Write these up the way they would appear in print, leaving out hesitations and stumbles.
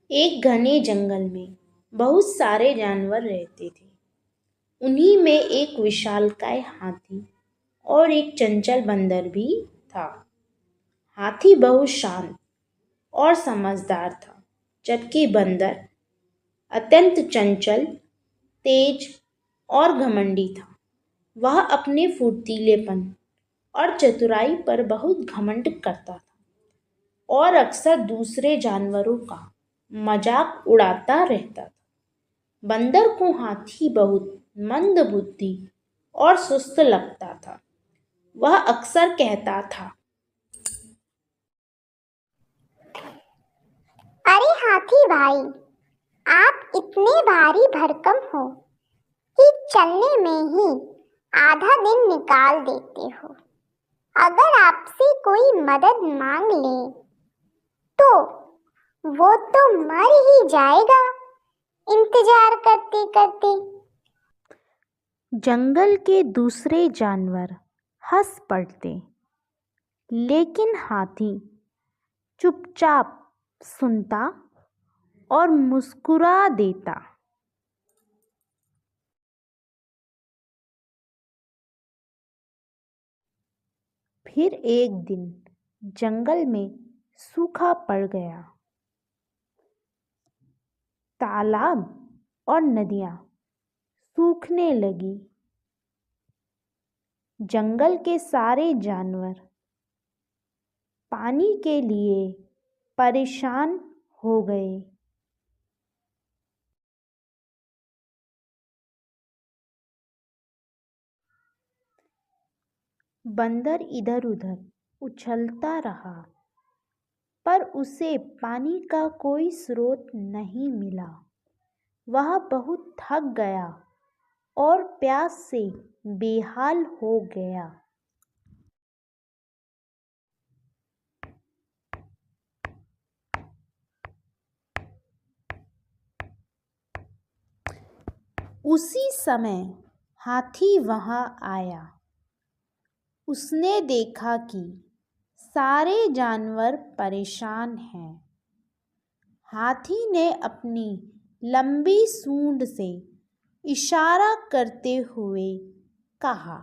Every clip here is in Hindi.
एक घने जंगल में बहुत सारे जानवर रहते थे। उन्हीं में एक विशालकाय हाथी और एक चंचल बंदर भी था। हाथी बहुत शांत और समझदार था, जबकि बंदर अत्यंत चंचल, तेज और घमंडी था। वह अपने फुर्तीलेपन और चतुराई पर बहुत घमंड करता था और अक्सर दूसरे जानवरों का मजाक उड़ाता रहता था। बंदर को हाथी बहुत मंदबुद्धि और सुस्त लगता था। वह अक्सर कहता था, अरे हाथी भाई, आप इतने भारी भरकम हो कि चलने में ही आधा दिन निकाल देते हो। अगर आपसे कोई मदद मांग ले तो वो तो मर ही जाएगा इंतजार करते करते। जंगल के दूसरे जानवर हंस पड़ते, लेकिन हाथी चुपचाप सुनता और मुस्कुरा देता। फिर एक दिन जंगल में सूखा पड़ गया। तालाब और नदियां सूखने लगी। जंगल के सारे जानवर पानी के लिए परेशान हो गए। बंदर इधर उधर उछलता रहा, पर उसे पानी का कोई स्रोत नहीं मिला। वह बहुत थक गया और प्यास से बेहाल हो गया। उसी समय हाथी वहां आया। उसने देखा कि सारे जानवर परेशान हैं। हाथी ने अपनी लंबी सूंड से इशारा करते हुए कहा,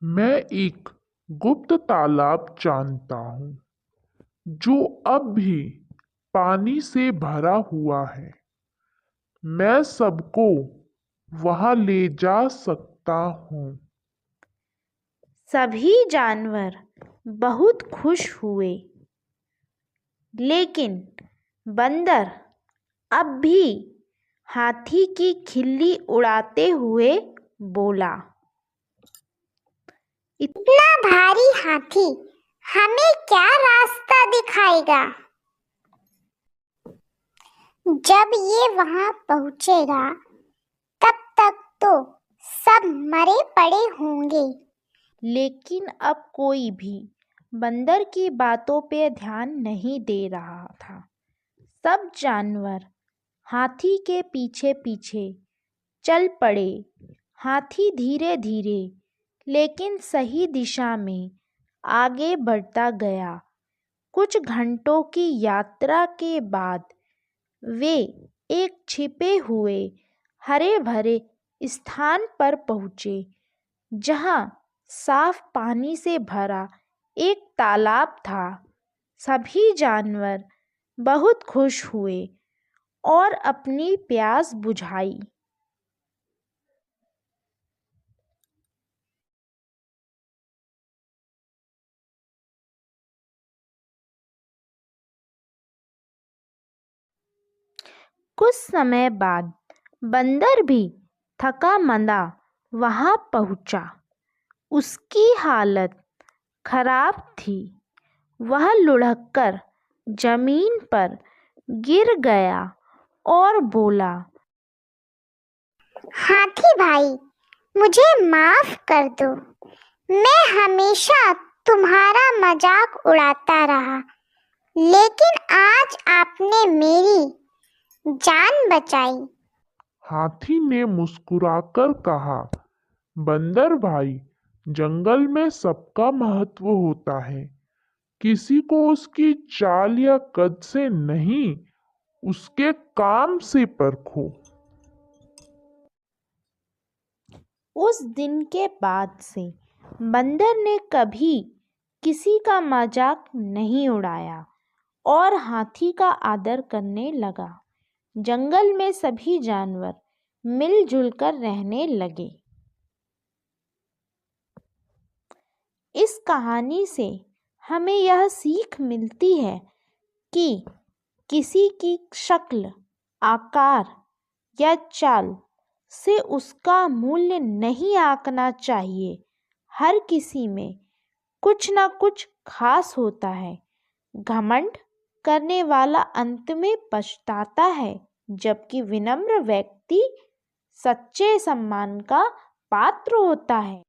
मैं एक गुप्त तालाब जानता हूँ जो अब भी पानी से भरा हुआ है। मैं सबको वहां ले जा सकता हूँ। सभी जानवर बहुत खुश हुए, लेकिन बंदर अब भी हाथी की खिल्ली उड़ाते हुए बोला, इतना भारी हाथी हमें क्या रास्ता दिखाएगा? जब ये वहां पहुंचेगा तब तक तो सब मरे पड़े होंगे। लेकिन अब कोई भी बंदर की बातों पे ध्यान नहीं दे रहा था। सब जानवर हाथी के पीछे पीछे चल पड़े। हाथी धीरे धीरे लेकिन सही दिशा में आगे बढ़ता गया। कुछ घंटों की यात्रा के बाद वे एक छिपे हुए हरे भरे स्थान पर पहुँचे, जहाँ साफ पानी से भरा एक तालाब था। सभी जानवर बहुत खुश हुए और अपनी प्यास बुझाई। कुछ समय बाद बंदर भी थका मंदा वहां पहुंचा। उसकी हालत खराब थी। वह लुढ़ककर जमीन पर गिर गया और बोला, हाथी भाई, मुझे माफ कर दो। मैं हमेशा तुम्हारा मजाक उड़ाता रहा, लेकिन आज आपने मेरी जान बचाई। हाथी ने मुस्कुराकर कहा, बंदर भाई, जंगल में सबका महत्व होता है। किसी को उसकी चाल या कद से नहीं, उसके काम से परखो। उस दिन के बाद से बंदर ने कभी किसी का मजाक नहीं उड़ाया और हाथी का आदर करने लगा। जंगल में सभी जानवर मिलजुल कर रहने लगे। इस कहानी से हमें यह सीख मिलती है कि किसी की शक्ल, आकार या चाल से उसका मूल्य नहीं आंकना चाहिए। हर किसी में कुछ ना कुछ खास होता है। घमंड करने वाला अंत में पछताता है, जबकि विनम्र व्यक्ति सच्चे सम्मान का पात्र होता है।